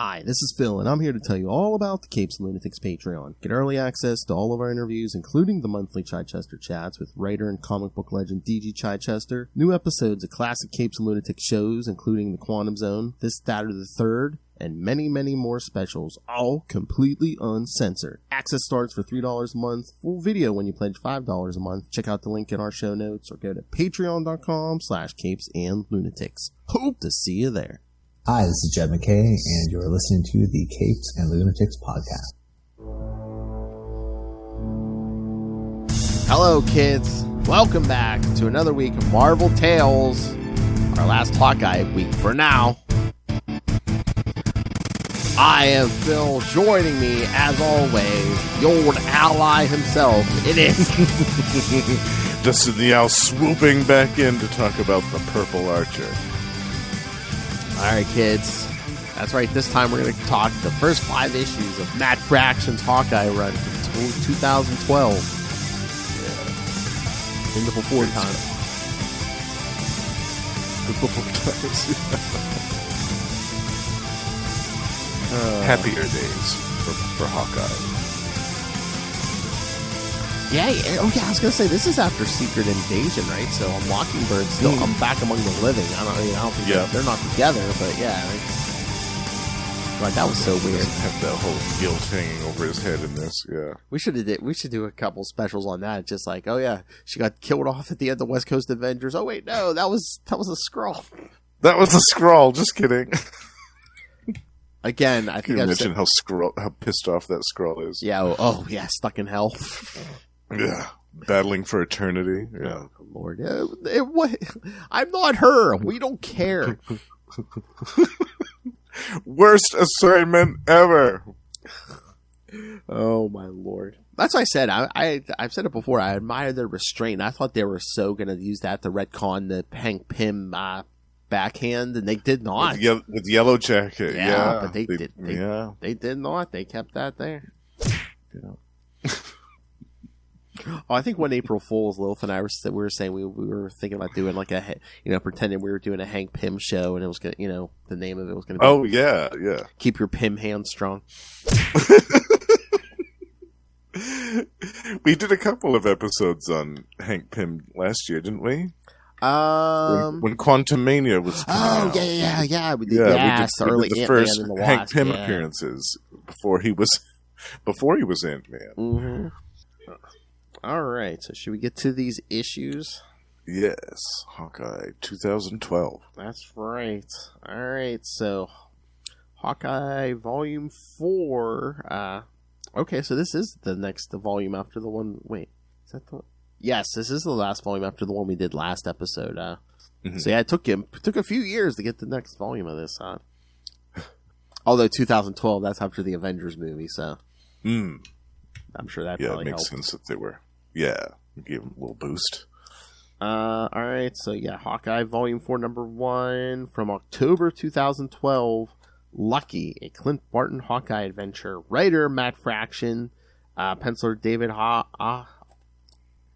Hi, this is Phil, and I'm here to tell you all about the Capes and Lunatics Patreon. Get early access to all of our interviews, including the monthly Chichester chats with writer and comic book legend D.G. Chichester, new episodes of classic Capes and Lunatics shows, including The Quantum Zone, This, That, or the Third, and many, many more specials, all completely uncensored. Access starts for $3 a month, full video when you pledge $5 a month. Check out the link in our show notes or go to patreon.com/CapesandLunatics. Hope to see you there. Hi, this is Jed McKay, and you're listening to the Capes and Lunatics podcast. Hello, kids. Welcome back to another week of Marvel Tales. Our last Hawkeye week for now. I am Phil. Joining me, as always, the old ally himself. It is Justin the Owl swooping back in to talk about the Purple Archer. All right, kids. That's right. This time we're going to talk the first 5 issues of Matt Fraction's Hawkeye run from 2012. Yeah. In the before time. The before times. Happier days for Hawkeye. Yeah. Oh, yeah. I was going to say, this is after Secret Invasion, right? So Mockingbird still, I'm back among the living. I don't think they're not together, but yeah. Like, that was so weird. Have that whole guilt hanging over his head in this, yeah. We should do a couple specials on that. Just like, oh yeah, she got killed off at the end of West Coast Avengers. Oh wait, no, that was a Skrull. That was a Skrull, just kidding. Again, I think Can you imagine how pissed off that Skrull is? Yeah, oh yeah, stuck in hell. Yeah, battling for eternity. Yeah, oh, Lord, I'm not her. We don't care. Worst assignment ever. Oh my Lord! That's what I said. I've said it before. I admire their restraint. I thought they were so going to use that to retcon the Hank Pym backhand, and they did not. With Yellow Jacket, yeah, but they did. They did not. They kept that there. You know. Oh, I think when April Fool's, Lilith and I we were saying we were thinking about doing like pretending we were doing a Hank Pym show, and it was gonna, the name of it was gonna be. Oh yeah. Keep your Pym hand strong. We did a couple of episodes on Hank Pym last year, didn't we? When Quantum Mania was. Oh yeah. We did. Yes, we did the first and the Wasp, Hank Pym appearances before he was Ant-Man. Mm-hmm. All right, so should we get to these issues? Yes, Hawkeye 2012. That's right. All right, so Hawkeye Volume 4. Okay, so this is the next volume after the one. Wait, is that the? Yes, this is the last volume after the one we did last episode. So yeah, it took a few years to get the next volume of this. Although 2012, that's after the Avengers movie, so I'm sure that probably it makes helped. sense that they were. Yeah, give them a little boost. All right, so yeah, Hawkeye Volume 4, Number 1, from October 2012. Lucky, a Clint Barton Hawkeye adventure. Writer Matt Fraction, penciler David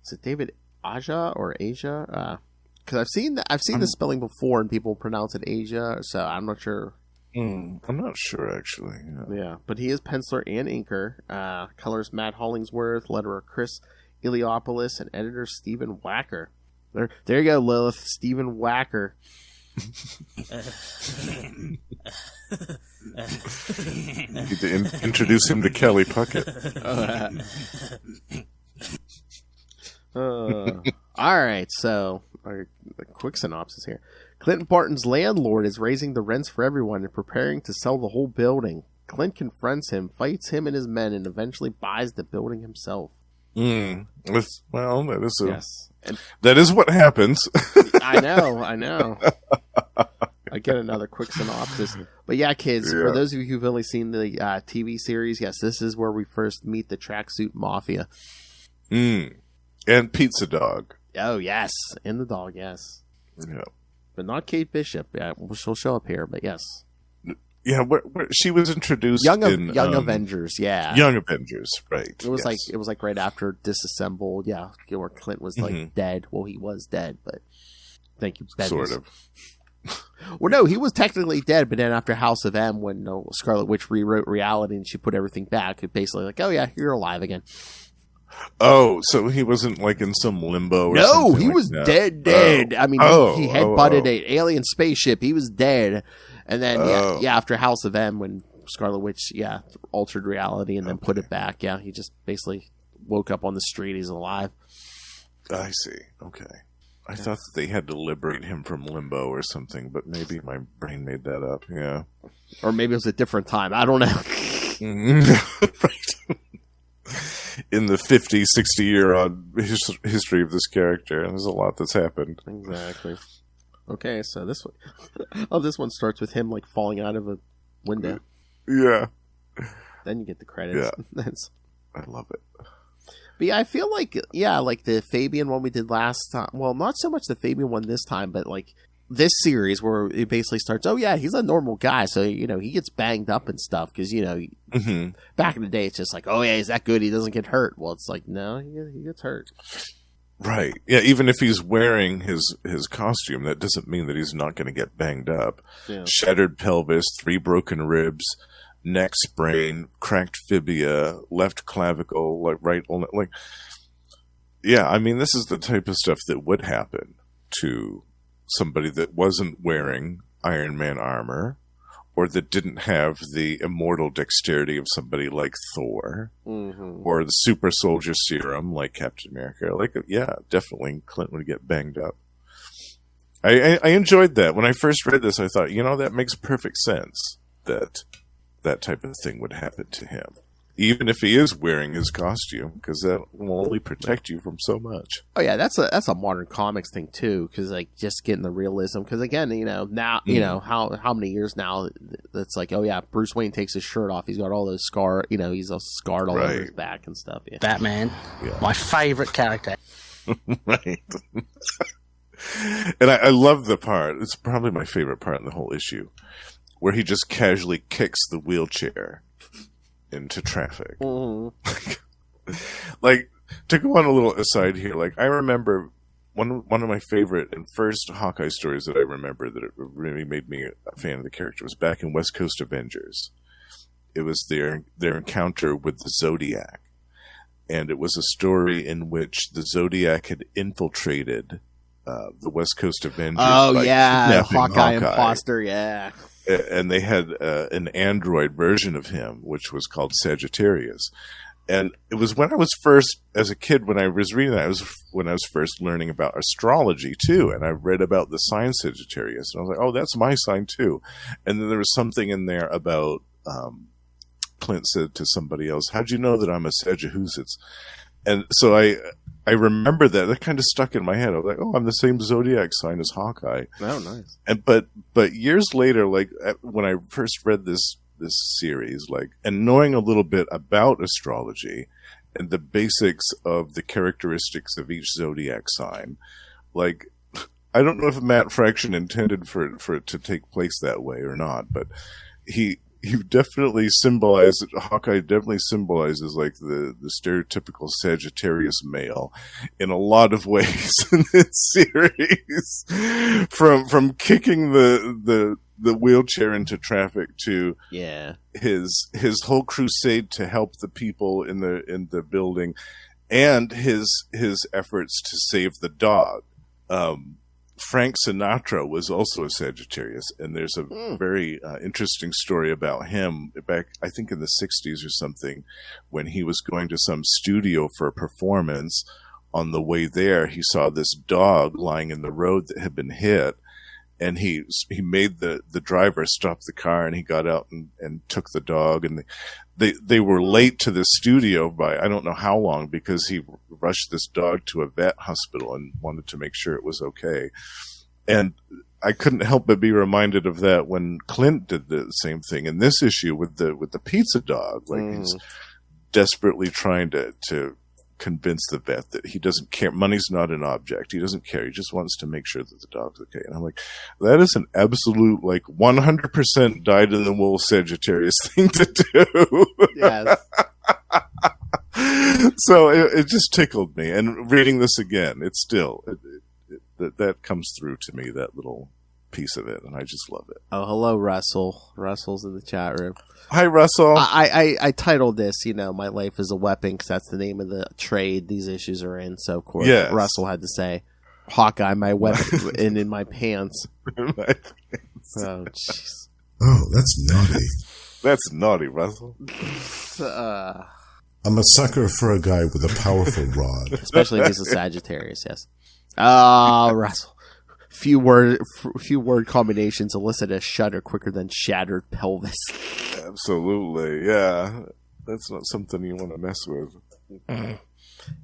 is it David Aja or Asia? Because I've seen the spelling before, and people pronounce it Asia, so I'm not sure. I'm not sure, actually. Yeah, but he is penciler and inker. Colors Matt Hollingsworth, letterer Chris Iliopoulos, and editor Stephen Wacker. There you go, Lilith. Stephen Wacker. You need to introduce him to Kelly Puckett. All right, so a quick synopsis here. Clint Barton's landlord is raising the rents for everyone and preparing to sell the whole building. Clint confronts him, fights him and his men, and eventually buys the building himself. That is what happens. I know. I get another quick synopsis. But yeah, kids, for those of you who've only seen the TV series, yes, this is where we first meet the Track Suit Mafia. And Pizza Dog. Oh, yes. And the dog, yes. Yeah. But not Kate Bishop. Yeah, she'll show up here, but yes. Yeah, where she was introduced Young in Young Avengers, yeah. Young Avengers, right. It was like right after Disassembled, yeah, where Clint was like dead. Well, he was dead, but thank you, Bendis. Sort of. Well, no, he was technically dead, but then after House of M, when Scarlet Witch rewrote reality and she put everything back, it basically like, oh yeah, you're alive again. Oh, so he wasn't like in some limbo or something? No, he like was that. dead. I mean, he headbutted an alien spaceship. He was dead. And then, after House of M, when Scarlet Witch, altered reality and then put it back, he just basically woke up on the street. He's alive. I see. Okay. I thought that they had to liberate him from limbo or something, but maybe my brain made that up. Yeah. Or maybe it was a different time. I don't know. Right. In the 50, 60-year-old history of this character, and there's a lot that's happened. Exactly. Okay, so this one, this one starts with him like falling out of a window. Yeah. Then you get the credits. Yeah. I love it. But I feel like, like the Fabian one we did last time. Well, not so much the Fabian one this time, but like this series where it basically starts, he's a normal guy. So, he gets banged up and stuff because, back in the day, it's just like, he's that good. He doesn't get hurt. Well, it's like, no, he gets hurt. Right. Yeah, even if he's wearing his costume, that doesn't mean that he's not going to get banged up. Yeah. Shattered pelvis, 3 broken ribs, neck sprain, cracked fibia, left clavicle, I mean, this is the type of stuff that would happen to somebody that wasn't wearing Iron Man armor or that didn't have the immortal dexterity of somebody like Thor or the super soldier serum like Captain America. Definitely Clint would get banged up. I enjoyed that. When I first read this, I thought, that makes perfect sense that type of thing would happen to him, even if he is wearing his costume, because that will only protect you from so much. Oh yeah, that's a modern comics thing too, because like just getting the realism. Because again, now how many years now it's like, Bruce Wayne takes his shirt off, he's got all those he's all scarred all over his back and stuff. Yeah. Batman, my favorite character. Right. And I love the part. It's probably my favorite part in the whole issue, where he just casually kicks the wheelchair into traffic. Like, to go on a little aside here, like, I remember one of my favorite and first Hawkeye stories that I remember that it really made me a fan of the character was back in West Coast Avengers. It was their encounter with the Zodiac. And it was a story in which the Zodiac had infiltrated the West Coast Avengers. Oh, yeah. Hawkeye imposter, yeah. And they had an android version of him, which was called Sagittarius. And it was when I was first, as a kid, when I was reading that, when I was first learning about astrology, too. And I read about the sign Sagittarius. And I was like, oh, that's my sign, too. And then there was something in there about, Clint said to somebody else, how'd you know that I'm a Sagittarius? And so I remember that. That kind of stuck in my head. I was like, oh, I'm the same zodiac sign as Hawkeye. Oh, nice. And but years later, like when I first read this series, like, and knowing a little bit about astrology and the basics of the characteristics of each zodiac sign, like, I don't know if Matt Fraction intended for it to take place that way or not, but he definitely symbolized, Hawkeye definitely symbolizes like the stereotypical Sagittarius male in a lot of ways in this series. From kicking the wheelchair into traffic to his whole crusade to help the people in the building and his efforts to save the dog. Frank Sinatra was also a Sagittarius, and there's a very interesting story about him back, I think in the 60s or something, when he was going to some studio for a performance. On the way there, he saw this dog lying in the road that had been hit, and he made the driver stop the car, and he got out and took the dog, and they were late to the studio by I don't know how long, because he rushed this dog to a vet hospital and wanted to make sure it was okay. And I couldn't help but be reminded of that when Clint did the same thing in this issue with the pizza dog. Like he's desperately trying to convince the vet that he doesn't care. Money's not an object. He doesn't care. He just wants to make sure that the dog's okay. And I'm like, that is an absolute, like, 100% dyed-in-the-wool Sagittarius thing to do. Yes. So it just tickled me. And reading this again, it's still, that comes through to me, that little piece of it, and I just love it. Oh, hello, Russell. Russell's in the chat room. Hi, Russell. I titled this, My Life is a Weapon, because that's the name of the trade these issues are in. So, of course, Russell had to say, Hawkeye, my weapon, and in my pants. In my pants. Oh, jeez. Oh, that's naughty. That's naughty, Russell. I'm a sucker for a guy with a powerful rod. Especially if he's a Sagittarius, yes. Russell. Few word combinations elicit a shudder quicker than shattered pelvis. Absolutely, yeah. That's not something you want to mess with.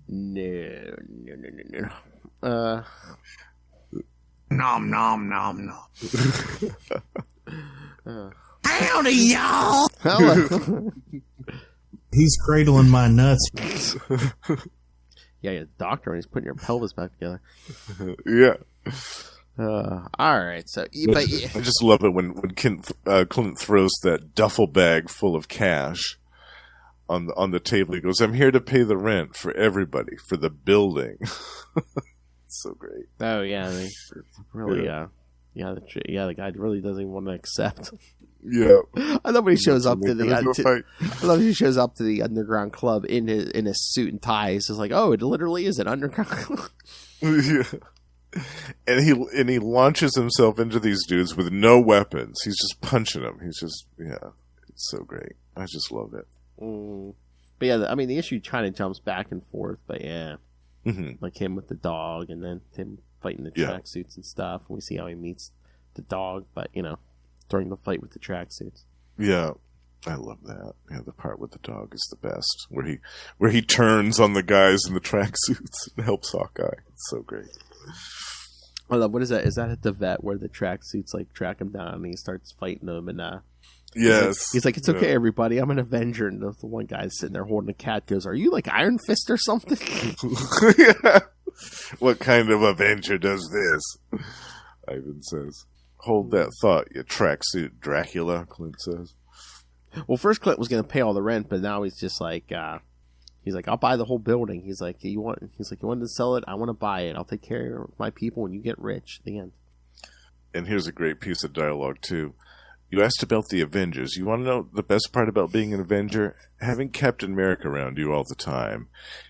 No. Nom nom nom nom. Howdy, y'all. Hello. He's cradling my nuts. Yeah, you're a doctor, and he's putting your pelvis back together. Yeah. All right, so but I just love it when Clint throws that duffel bag full of cash on the table. He goes, "I'm here to pay the rent for everybody, for the building." It's so great. oh yeah, they really the guy really doesn't even want to accept. Yeah, I love when he shows up to fight. I love when he shows up to the underground club in his suit and tie. He's just like, oh, it literally is an underground club. Yeah. And he launches himself into these dudes with no weapons. He's just punching them. He's just it's so great. I just love it. But yeah, I mean the issue kind of jumps back and forth. But yeah, Mm-hmm. like him with the dog, and then him fighting the tracksuits and stuff. And we see how he meets the dog, but during the fight with the tracksuits. Yeah, I love that. Yeah, the part with the dog is the best, where he turns on the guys in the tracksuits and helps Hawkeye. It's so great. I love, what is that? Is that at the vet where the tracksuits like track him down and he starts fighting them? And yes, he's like, it's okay, everybody. I'm an Avenger. And the one guy's sitting there holding a cat goes, "Are you like Iron Fist or something?" Yeah. What kind of Avenger does this? Ivan says. Hold that thought, you tracksuit Dracula, Clint says. Well, first Clint was going to pay all the rent, but now he's just like, he's like, I'll buy the whole building. He's like, you wanted to sell it? I want to buy it. I'll take care of my people when you get rich. The end. And here's a great piece of dialogue, too. You asked about the Avengers. You want to know the best part about being an Avenger? Having Captain America around you all the time.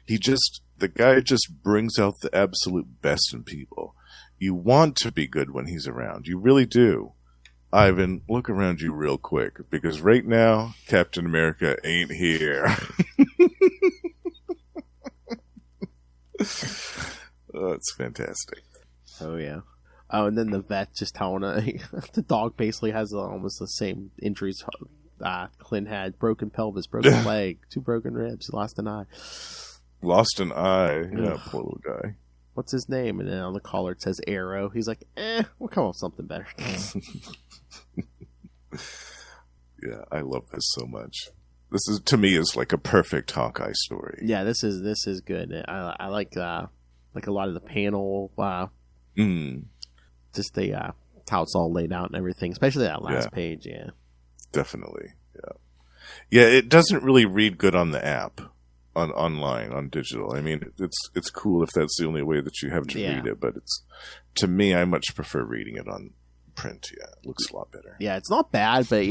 The guy just brings out the absolute best in people. You want to be good when he's around. You really do. Ivan, look around you real quick, because right now, Captain America ain't here. Oh, it's fantastic. Oh, yeah. Oh, and then the vet just telling the dog basically has almost the same injuries Clint had. Broken pelvis, broken leg, 2 broken ribs, lost an eye. Lost an eye. Yeah, poor little guy. What's his name? And then on the collar it says Arrow. He's like, we'll come up with something better. Yeah, I love this so much. This is, to me, is like a perfect Hawkeye story. Yeah, this is good. I like a lot of the panel. Just the how it's all laid out and everything, especially that last page. Yeah, definitely. Yeah. It doesn't really read good on the app, online, on digital. I mean, it's cool if that's the only way that you have to read it, but to me, I much prefer reading it on print. Yeah, it looks a lot better. Yeah, it's not bad, but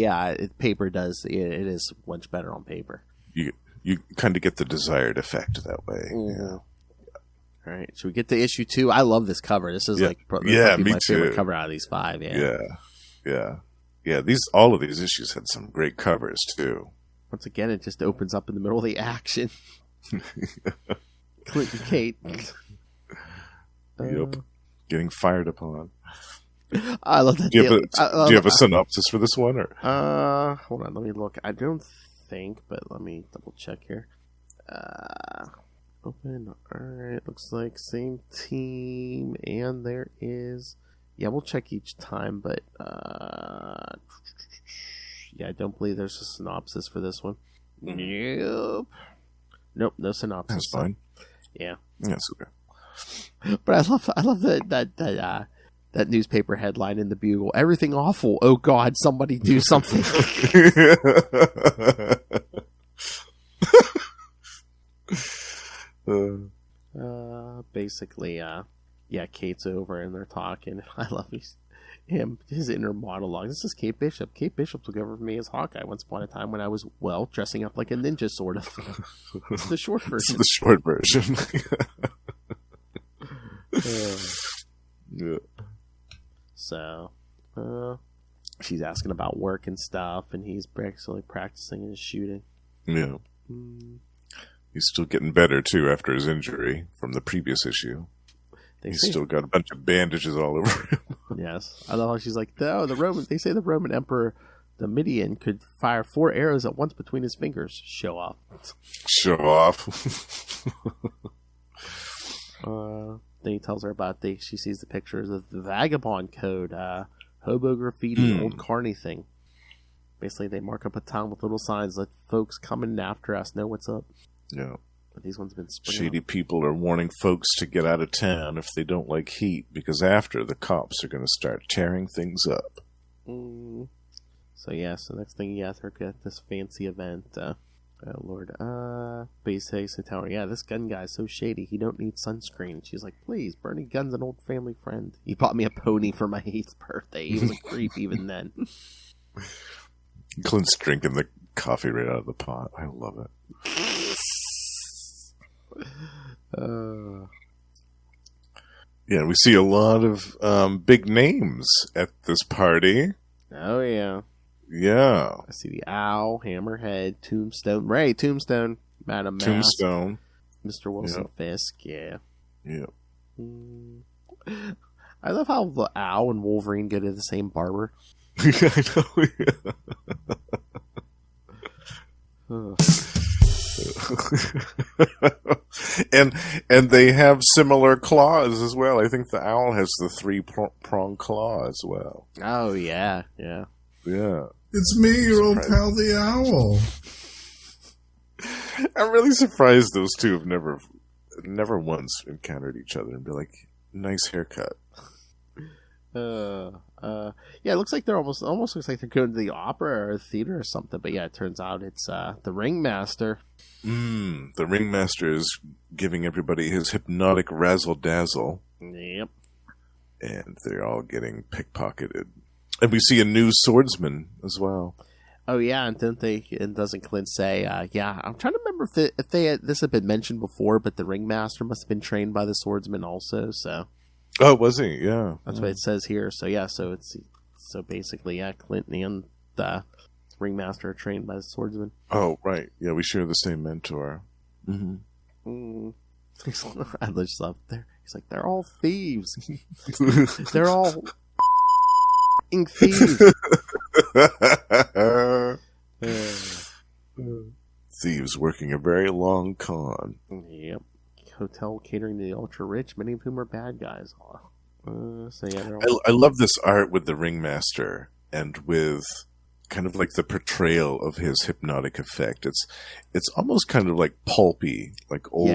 paper does it is much better on paper. You kind of get the desired effect that way. Mm-hmm. Yeah. All right, should we get to issue 2? I love this cover. This is probably my favorite cover out of these 5. Yeah. All of these issues had some great covers too. Once again, it just opens up in the middle of the action. Clint and Kate. Yep, getting fired upon. I love that. Do you have a synopsis for this one, or? Hold on, let me look. I don't think, but let me double check here. Open. All right, looks like same team, and there is. Yeah, we'll check each time, but I don't believe there's a synopsis for this one. Nope, no synopsis. That's fine. Yeah, that's okay. But I love that newspaper headline in the Bugle. Everything awful. Oh God, somebody do something. Basically, Kate's over and they're talking. I love his inner monologue. This is Kate Bishop. Kate Bishop took over for me as Hawkeye once upon a time when I was, well, dressing up like a ninja, sort of. It's the short version. It's the short version. Yeah. So, she's asking about work and stuff, and he's actually practicing his shooting. Yeah. He's still getting better, too, after his injury from the previous issue. He's still got a bunch of bandages all over him. Yes. I love how she's like, they say the Roman Emperor Domitian could fire 4 arrows at once between his fingers. Show off. Show off. Then he tells her about she sees the pictures of the Vagabond Code, hobo graffiti, old carny thing. Basically, they mark up a town with little signs, let folks coming after us know what's up. Yeah. But these ones been Shady people are warning folks to get out of town if they don't like heat, because after, the cops are going to start tearing things up. So next thing, they're at this fancy event. Oh, Lord. Base tower. Yeah, this gun guy's so shady, he don't need sunscreen. She's like, please, Bernie Gunn's an old family friend. He bought me a pony for my 8th birthday. He was a creep even then. Clint's drinking the coffee right out of the pot. I love it. Yeah, we see a lot of big names at this party. Oh, yeah. Yeah. I see the Owl, Hammerhead, Tombstone, Ray, Tombstone, Madam Mask, Tombstone, Mr. Wilson Fisk, yeah. Yeah. I love how the Owl and Wolverine go to the same barber. I know, yeah. and they have similar claws as well. I think the Owl has the 3-prong claw as well. Oh, yeah. Yeah. It's me, your old pal, the Owl. I'm really surprised those two have never once encountered each other and be like, nice haircut. Yeah, it looks like they're almost looks like they're going to the opera or theater or something. But yeah, it turns out it's the Ringmaster. The Ringmaster is giving everybody his hypnotic razzle dazzle. Yep. And they're all getting pickpocketed. And we see a new swordsman as well. Oh yeah, and doesn't Clint say? Yeah, I'm trying to remember if this had been mentioned before, but the Ringmaster must have been trained by the swordsman also. So. Oh, was he? Yeah, that's what it says here. So yeah, so basically, Clint and the Ringmaster are trained by the swordsman. Oh right, yeah, we share the same mentor. I just love there. He's like, they're all thieves. They're all thieves. Thieves working a very long con. Yep. Hotel catering to the ultra rich, many of whom are bad guys. I love this art with the Ringmaster and with kind of like the portrayal of his hypnotic effect. It's almost kind of like pulpy, like old,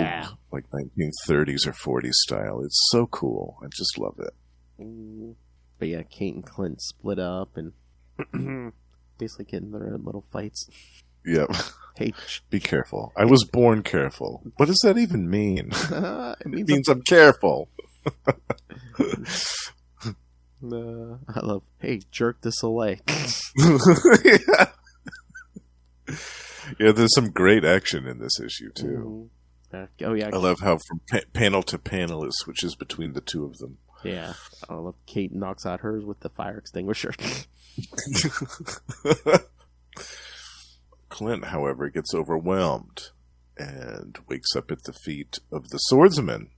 like 1930s or 40s style. It's so cool. I just love it. But yeah, Kate and Clint split up and basically get in their own little fights. Yep. Hey, be careful. I was born careful. What does that even mean? It means I'm careful. I love, hey, jerk this away. Yeah, there's some great action in this issue, too. Oh, yeah. I love how from panel to panel it switches between the two of them. Yeah. I love Kate knocks out hers with the fire extinguisher. Clint, however, gets overwhelmed and wakes up at the feet of the swordsman.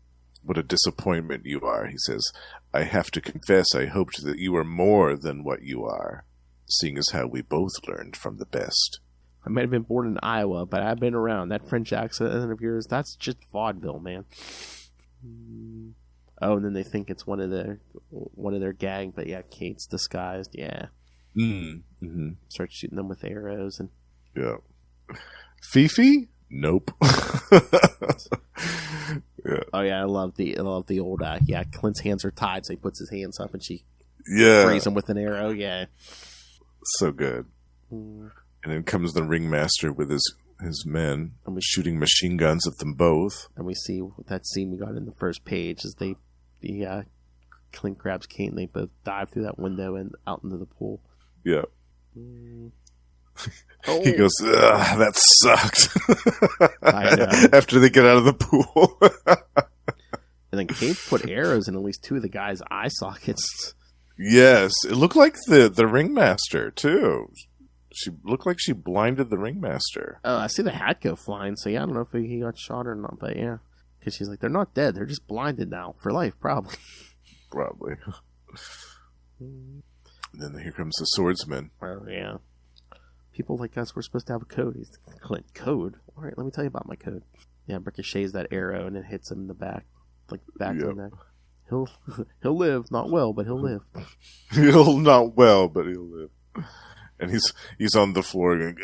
What a disappointment you are, he says. I have to confess, I hoped that you were more than what you are, seeing as how we both learned from the best. I might have been born in Iowa, but I've been around. That French accent of yours, that's just vaudeville, man. Oh, and then they think it's one of their gang, but yeah, Kate's disguised, yeah. Mm-hmm. Start shooting them with arrows and... Yeah. Fifi? Nope. Yeah. Oh yeah, I love the old Clint's hands are tied, so he puts his hands up and she frees him with an arrow. Yeah, so good. And then comes the Ringmaster with his men, and shooting machine guns at them both. And we see that scene we got in the first page is the Clint grabs Kate and they both dive through that window and out into the pool. Yeah. Oh. He goes, ugh, that sucked. I know. After they get out of the pool. And then Kate put arrows in at least two of the guys' eye sockets. Yes, it looked like the ringmaster too. She looked like she blinded the ringmaster. Oh, I see the hat go flying. So yeah, I don't know if he got shot or not, but yeah, because she's like, they're not dead; they're just blinded now for life, probably. Probably. And then here comes the swordsman. Oh yeah, people like us, we're supposed to have a code. He's like, Clint, code. All right, let me tell you about my code. Yeah, ricochets that arrow and it hits him in the back, like back of the neck. He'll live, not well, but he'll live. He'll not well, but he'll live. And he's on the floor going,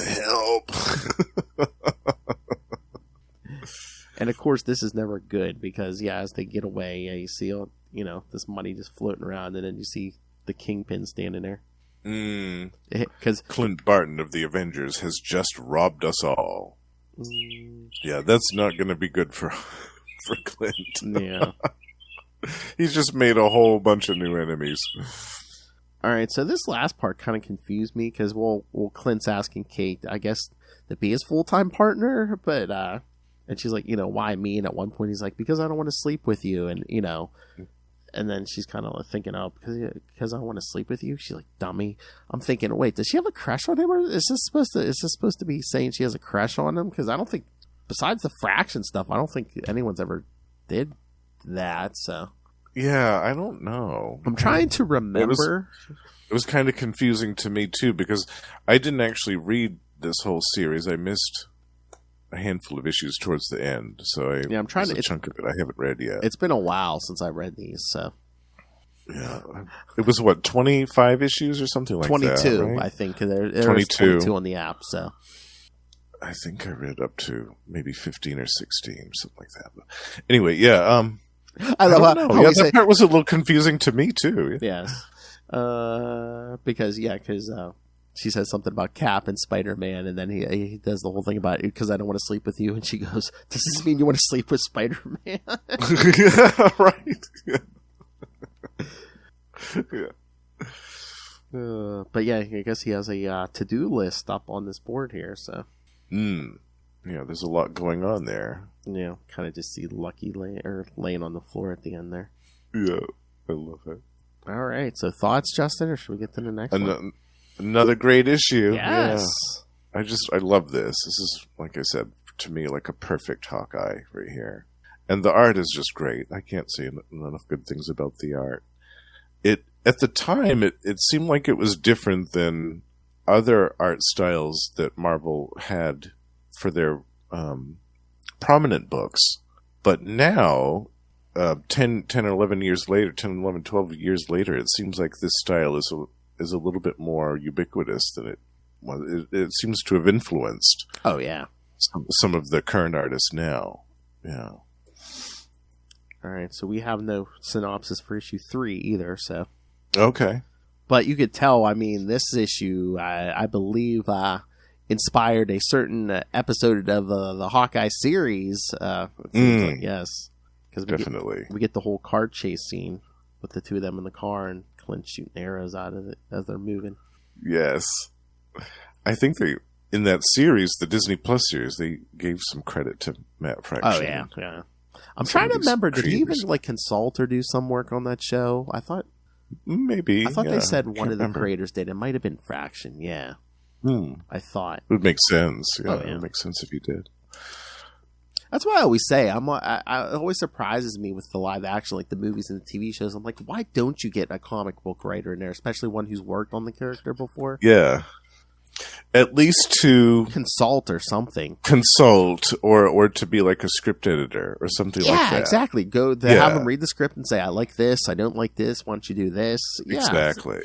help. And of course, this is never good because as they get away, you see all, this money just floating around, and then you see the Kingpin standing there. Because Clint Barton of the Avengers has just robbed us all. Yeah, that's not going to be good for Clint. Yeah. He's just made a whole bunch of new enemies. All right, so this last part kind of confused me because, Clint's asking Kate, I guess, to be his full-time partner, but, and she's like, why me? And at one point he's like, because I don't want to sleep with you, and, and then she's kind of thinking, oh, because I want to sleep with you? She's like, dummy. I'm thinking, wait, does she have a crush on him, or is this supposed to be saying she has a crush on him? Because I don't think, besides the fraction stuff, I don't think anyone's ever did that, so... Yeah, I don't know. I'm trying to remember. It was kind of confusing to me, too, because I didn't actually read this whole series. I missed a handful of issues towards the end, so I'm trying to... a chunk of it I haven't read yet. It's been a while since I read these, so... Yeah. It was, 25 issues or something like 22, that, 22, right? I think. There's 22 on the app, so... I think I read up to maybe 15 or 16, something like that. But anyway, yeah, I love how that part was a little confusing to me too. Yes, because she says something about Cap and Spider-Man, and then he does the whole thing about it because I don't want to sleep with you, and she goes, "Does this mean you want to sleep with Spider-Man?" Yeah, right. Yeah. But yeah, I guess he has a to-do list up on this board here. So, yeah, there's a lot going on there. Yeah, kind of just see Lucky laying on the floor at the end there. Yeah, I love it. All right, so thoughts, Justin, or should we get to the next one? Another great issue. Yes. Yeah. I love this. This is, like I said, to me, like a perfect Hawkeye right here. And the art is just great. I can't say enough good things about the art. At the time, it seemed like it was different than other art styles that Marvel had for their prominent books. But now, 10 or 11 years later, 10, 11, 12 years later, it seems like this style is a little bit more ubiquitous than it seems to have influenced. Oh, yeah. Some of the current artists now. Yeah. All right, so we have no synopsis for issue 3 either, so. Okay. But you could tell, I mean, this issue, I believe, inspired a certain episode of the Hawkeye series. Yes. Because definitely. We get the whole car chase scene with the two of them in the car and Clint shooting arrows out of it as they're moving. Yes. I think in that series, the Disney Plus series, they gave some credit to Matt Fraction. Oh, yeah, yeah. I'm trying to remember, did he even consult or do some work on that show? I thought... Maybe. I thought they said one of the creators did. It might have been Fraction, yeah. I thought. It would make sense. Yeah, oh, yeah. It would make sense if he did. That's why I always say, it always surprises me with the live action, like the movies and the TV shows. I'm like, why don't you get a comic book writer in there, especially one who's worked on the character before? Yeah. At least to consult or something. Consult or to be like a script editor or something like that. Yeah, exactly. Have them read the script and say, I like this, I don't like this, why don't you do this? Yeah. Exactly.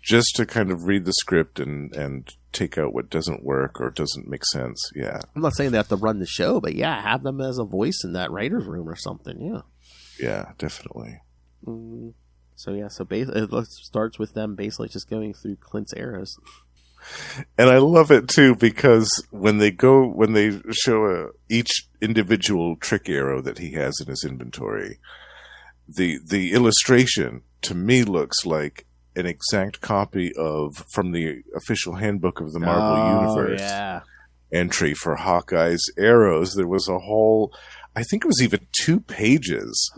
Just to kind of read the script and take out what doesn't work or doesn't make sense. Yeah. I'm not saying they have to run the show, but yeah, have them as a voice in that writer's room or something. Yeah. Yeah, definitely. So it starts with them basically just going through Clint's arrows. And I love it too because when they show each individual trick arrow that he has in his inventory, the illustration to me looks like an exact copy from the official handbook of the Marvel Universe. Yeah. Entry for Hawkeye's arrows. There was a whole, I think it was even 2 pages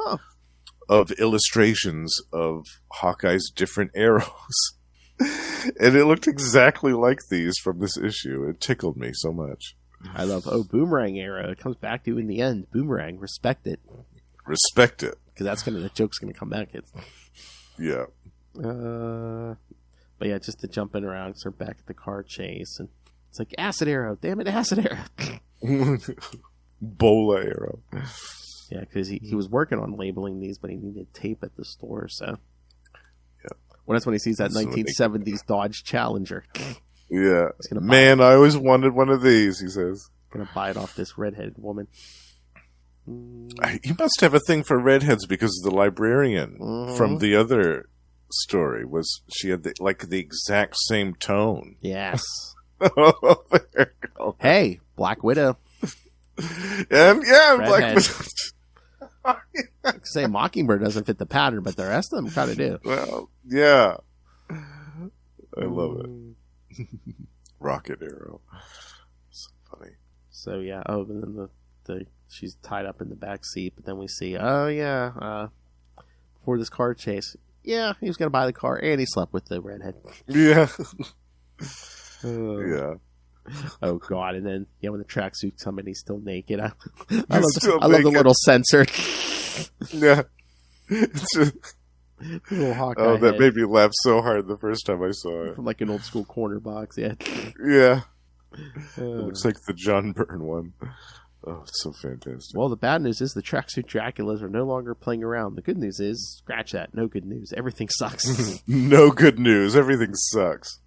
of illustrations of Hawkeye's different arrows. And it looked exactly like these from this issue. It tickled me so much. I love, boomerang arrow. It comes back to you in the end. Boomerang, respect it. Respect it. Because that's the joke's going to come back. Yeah. But yeah, just to jump in around, because they're back at the car chase, and it's like, acid arrow, damn it, acid arrow. Bola arrow. Yeah, because he was working on labeling these, but he needed tape at the store, so. Yeah. Well, that's when he sees that 1970s Dodge Challenger. Yeah. Man, I always wanted one of these, he says. Gonna buy it off this redheaded woman. You must have a thing for redheads because the librarian from the other story she had the exact same tone. Yes. Oh, there you go. Hey, Black Widow. And Black Widow. Say Mockingbird doesn't fit the pattern, but the rest of them kind of do. Well, yeah. I love it. Rocket arrow. So funny. So yeah. Oh, and then the she's tied up in the back seat, but then we see, before this car chase, he was gonna buy the car, and he slept with the redhead. Yeah. Yeah. Oh god! And then when the tracksuit comes in, he's still naked. I love the little sensor. Yeah. It's just, little Hawkeye that head. made me laugh so hard the first time I saw it. From like an old school corner box. Yeah. Yeah. It looks like the John Byrne one. Oh, it's so fantastic. Well, the bad news is the tracksuit Draculas are no longer playing around. The good news is, scratch that. No good news. Everything sucks. No good news. Everything sucks.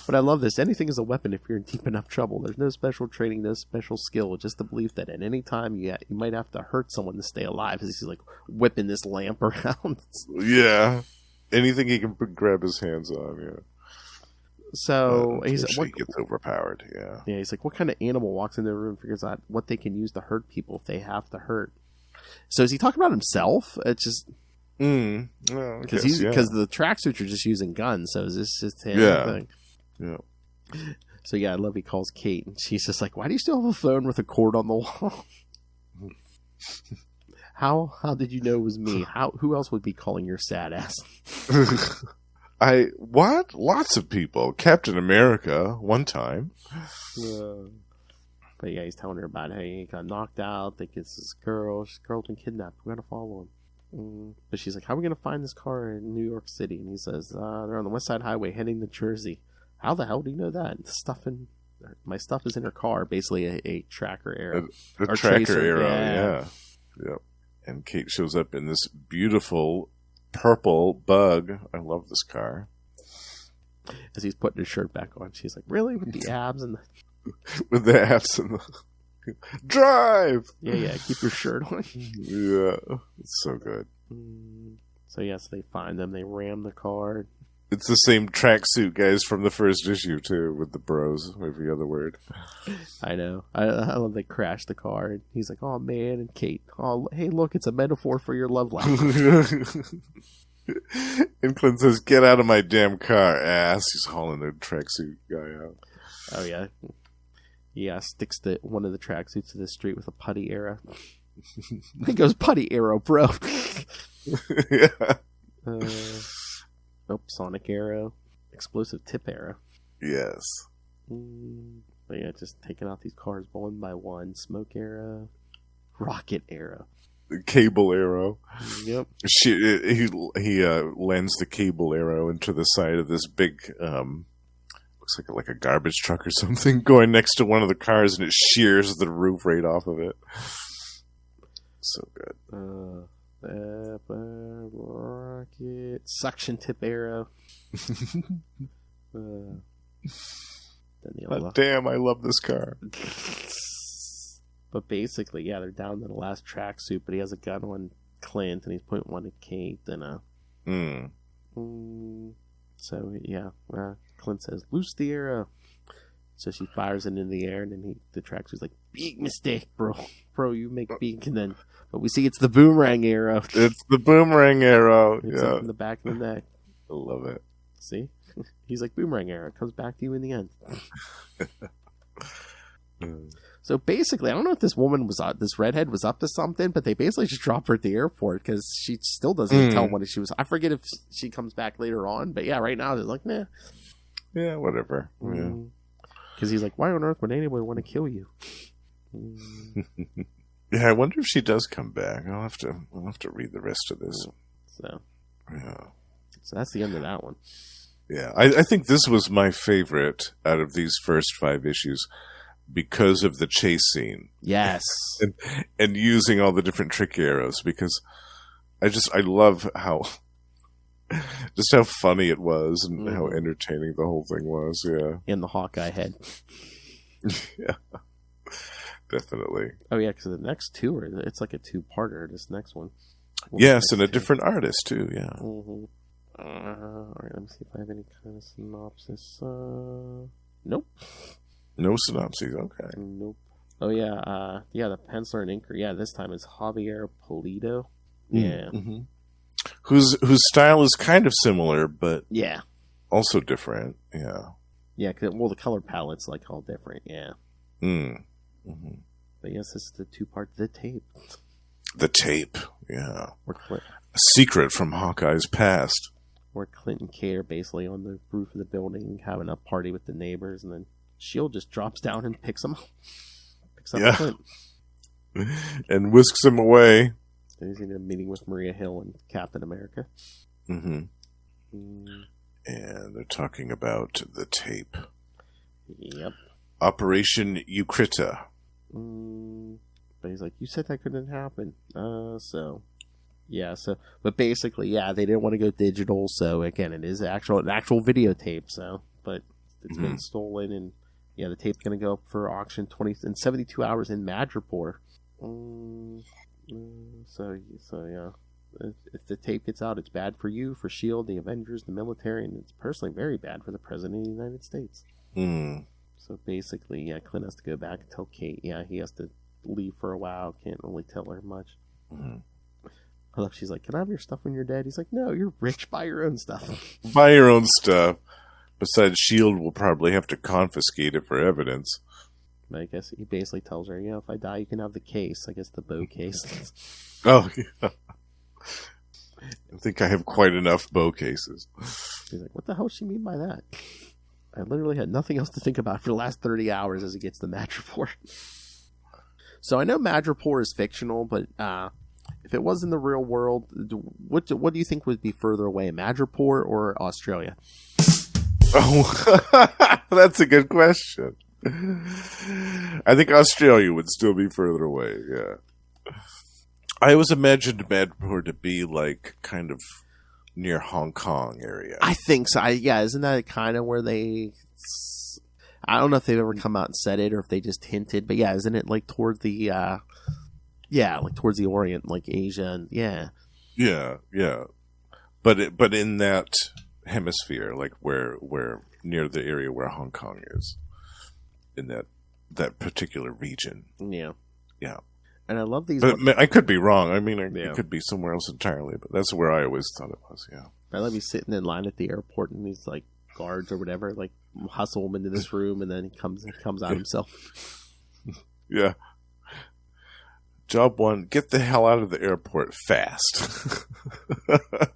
But I love this. Anything is a weapon if you're in deep enough trouble. There's no special training, no special skill. Just the belief that at any time you might have to hurt someone to stay alive. As he's like whipping this lamp around. Yeah. Anything he can grab his hands on, yeah. So he's he gets overpowered, yeah. Yeah, he's like, what kind of animal walks in their room and figures out what they can use to hurt people if they have to hurt? So is he talking about himself? It's just because the tracksuits are just using guns. So is this just him? Thing? Yeah. So I love he calls Kate and she's just like, why do you still have a phone with a cord on the wall? How did you know it was me? Who else would be calling your sad ass? What? Lots of people. Captain America, one time. But he's telling her about how he got knocked out. Think it's this girl. This girl's been kidnapped. We gotta follow him. But she's like, how are we gonna find this car in New York City? And he says, they're on the West Side Highway heading to Jersey. How the hell do you know that? My stuff is in her car. Basically a tracker arrow. A tracker arrow, yeah. Yep. And Kate shows up in this beautiful purple bug. I love this car. As he's putting his shirt back on, she's like, really? With the abs and with the abs and the drive. Yeah, keep your shirt on. Yeah, it's so good. So yes, they find them, they ram the car. It's the same tracksuit guys from the first issue too, with the bros, every other word. I know. I love they crash the car and he's like, oh man, and Kate, oh hey look, it's a metaphor for your love life. And Clint says, get out of my damn car, ass. He's hauling the tracksuit guy out. Oh yeah. Yeah, sticks one of the tracksuits to the street with a putty arrow. He goes, putty arrow, bro. Yeah. Sonic arrow. Explosive tip arrow. Yes. But yeah, just taking out these cars one by one. Smoke arrow. Rocket arrow. Cable arrow. Yep. He lands the cable arrow into the side of this big, looks like a garbage truck or something, going next to one of the cars, and it shears the roof right off of it. So good. Rocket. Suction tip arrow. Damn, I love this car. But basically, they're down to the last tracksuit, but he has a gun on Clint, and he's pointing one at Kate, and So, Clint says, loose the arrow. So she fires it in the air, and then the tracksuit's like, big mistake, bro. Bro, you make big, and then, but we see it's the boomerang arrow. It's the boomerang arrow. It's yeah. up in the back of the neck. I love it. See? He's like, boomerang arrow. It comes back to you in the end. So basically, I don't know if this woman this redhead was up to something, but they basically just dropped her at the airport because she still doesn't even tell what she was. I forget if she comes back later on, but yeah, right now they're like, nah. Yeah, whatever. Because he's like, why on earth would anybody want to kill you? Yeah, I wonder if she does come back. I'll have to read the rest of this. So yeah. So that's the end of that one. Yeah, I think this was my favorite out of these first 5 issues because of the chase scene. Yes. and using all the different trick arrows, because I love how funny it was and how entertaining the whole thing was. Yeah. In the Hawkeye head. Yeah. Definitely. Oh yeah, because the next 2 it's like a 2-parter. This next one. Yes, and a different artist too. Yeah. Mm-hmm. All right, let me see if I have any kind of synopsis. Nope. No synopsis. Okay. Nope. Oh yeah, the penciler and inker. Yeah, this time it's Javier Pulido. Yeah. Mm-hmm. Whose style is kind of similar, but yeah, also different. Yeah. Yeah, the color palette's like all different. Yeah. Mm-hmm. But yes, this is the 2-part The Tape. The Tape. Yeah. A secret from Hawkeye's past. Where Clint and Kate are basically on the roof of the building having a party with the neighbors, and then S.H.I.E.L.D. just drops down and picks up Clint. And whisks him away. And he's in a meeting with Maria Hill and Captain America. Mm-hmm. And they're talking about the tape. Yep. Operation Eucrita. But he's like, you said that couldn't happen. But basically, yeah, they didn't want to go digital, so again, it is an actual videotape, but it's been stolen, and yeah, the tape's going to go up for auction in 72 hours in Madripoor. So yeah, if the tape gets out, it's bad for you, for S.H.I.E.L.D., the Avengers, the military, and it's personally very bad for the President of the United States. So basically, yeah, Clint has to go back and tell Kate, yeah, he has to leave for a while, can't really tell her much. I love, she's like, can I have your stuff when you're dead? He's like, no, you're rich, buy your own stuff. Buy your own stuff. Besides, S.H.I.E.L.D. will probably have to confiscate it for evidence. But I guess he basically tells her, if I die, you can have the case. I guess the bow case. Oh, yeah. I think I have quite enough bow cases. He's like, what the hell does she mean by that? I literally had nothing else to think about for the last 30 hours as he gets to Madripoor. So I know Madripoor is fictional, but if it was in the real world, what do you think would be further away, Madripoor or Australia? Oh, that's a good question. I think Australia would still be further away, yeah. I always imagined Madripoor to be like kind of near Hong Kong area. I think so. Isn't that kind of where they... I don't know if they've ever come out and said it or if they just hinted, but yeah, isn't it like toward the... like towards the Orient, like Asia, and yeah. Yeah. But in that hemisphere, like where near the area where Hong Kong is, in that particular region. Yeah. Yeah. And I love these. But I could be wrong. I mean, it could be somewhere else entirely, but that's where I always thought it was. Yeah. I love he's sitting in line at the airport, and these like guards or whatever like hustle him into this room, and then he comes out himself. Yeah. Job 1: get the hell out of the airport fast. But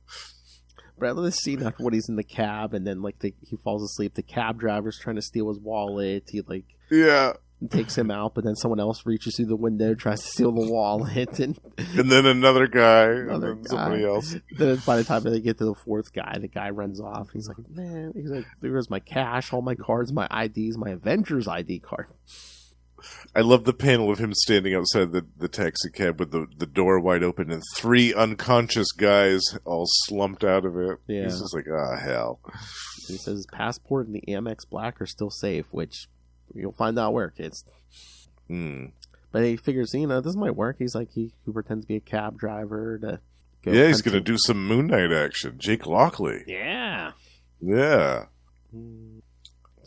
I love the scene after when he's in the cab, and then like he falls asleep. The cab driver's trying to steal his wallet. He takes him out, but then someone else reaches through the window, tries to steal the wallet, and then another guy, somebody else. Then by the time they get to the fourth guy, the guy runs off. He's like, man, there's my cash, all my cards, my IDs, my Avengers ID card. I love the panel of him standing outside the taxi cab with the door wide open and 3 unconscious guys all slumped out of it. Yeah. He's just like, hell. He says his passport and the Amex Black are still safe, which you'll find out where, kids. But he figures, this might work. He's like, he pretends to be a cab driver to go. Yeah, he's going to do some Moon Knight action. Jake Lockley. Yeah. Yeah.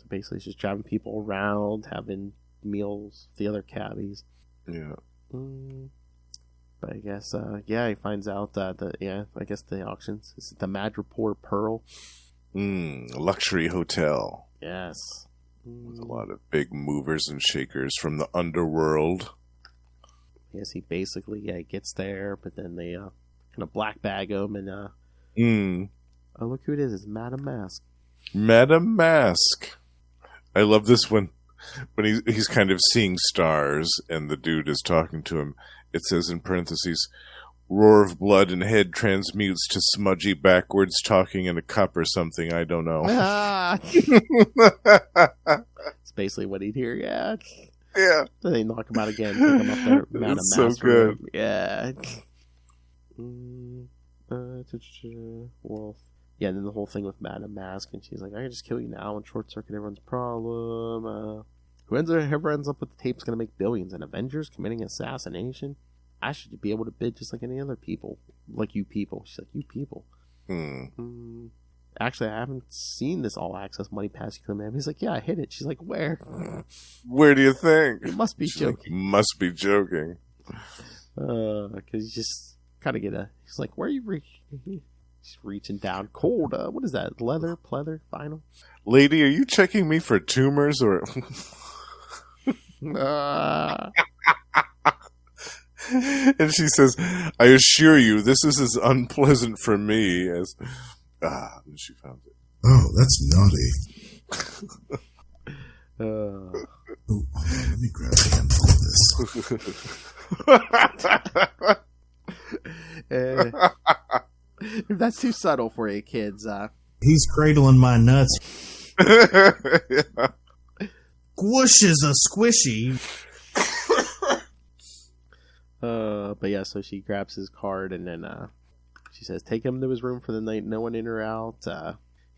So basically, she's driving people around, having meals with the other cabbies. Yeah. But I guess, he finds out that, I guess the auctions. Is it the Madripoor Pearl? A luxury hotel. Yes. With a lot of big movers and shakers from the underworld. I guess he basically, gets there, but then they kind of black bag him, and oh, look who it is. It's Madame Mask. Madame Mask. I love this one. When he's kind of seeing stars, and the dude is talking to him, it says in parentheses, roar of blood and head transmutes to smudgy backwards talking in a cup or something, I don't know. It's basically what he'd hear, yeah. Yeah. So they knock him out again, pick him up there. Madame It's so Mask good. room. Yeah. Well, yeah, and then the whole thing with Madame Mask, and she's like, I can just kill you now and short circuit everyone's problem. Whoever ends up with the tape's going to make billions. And Avengers committing assassination? I should be able to bid just like any other people. Like you people. She's like, you people. Actually, I haven't seen this all-access money pass you come in. He's like, yeah, I hit it. She's like, where? Where do you think? You must be joking. Like, must be joking. Because you just kind of get he's like, where are you reaching? He's reaching down. Cold. What is that? Leather? Pleather? Vinyl? Lady, are you checking me for tumors or... And she says, I assure you, this is as unpleasant for me as... and she found it. Oh, that's naughty. Oh, Let me grab a handful of this. If that's too subtle for you kids, He's cradling my nuts. Yeah. Squish is a squishy. but yeah, so she grabs his card and then she says, take him to his room for the night, no one in or out.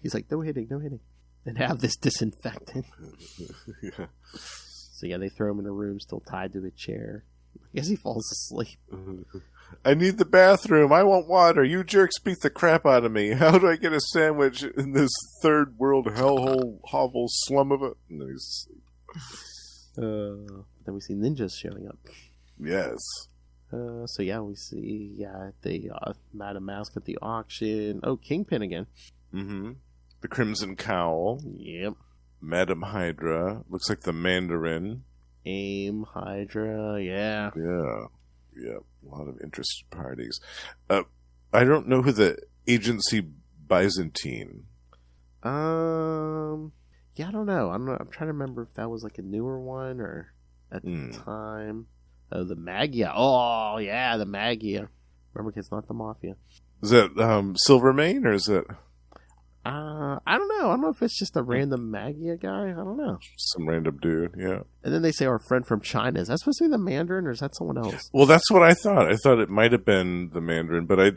He's like, no hitting, and have this disinfectant. Yeah. So yeah, they throw him in a room still tied to a chair. I guess he falls asleep. I need the bathroom. I want water. You jerks beat the crap out of me. How do I get a sandwich in this third world hellhole hovel slum of it? And then he's asleep. Then we see ninjas showing up. Yes. So yeah, we see the Madame Mask at the auction. Oh, Kingpin again. Mm-hmm. The Crimson Cowl. Yep. Madame Hydra. Looks like the Mandarin. AIM, Hydra, yeah. Yeah. Yeah. A lot of interested parties. I don't know who the Agency Byzantine. Yeah, I don't know. I'm trying to remember if that was like a newer one or at the time. Oh, the Magia. Oh, yeah, the Magia. Remember, it's not the Mafia. Is that Silvermane or is it I don't know. I don't know if it's just a random Magia guy. I don't know. some random dude? Yeah. And then they say our friend from China. Is that supposed to be the Mandarin or is that someone else? Well, that's what I thought. I thought it might have been the Mandarin, but I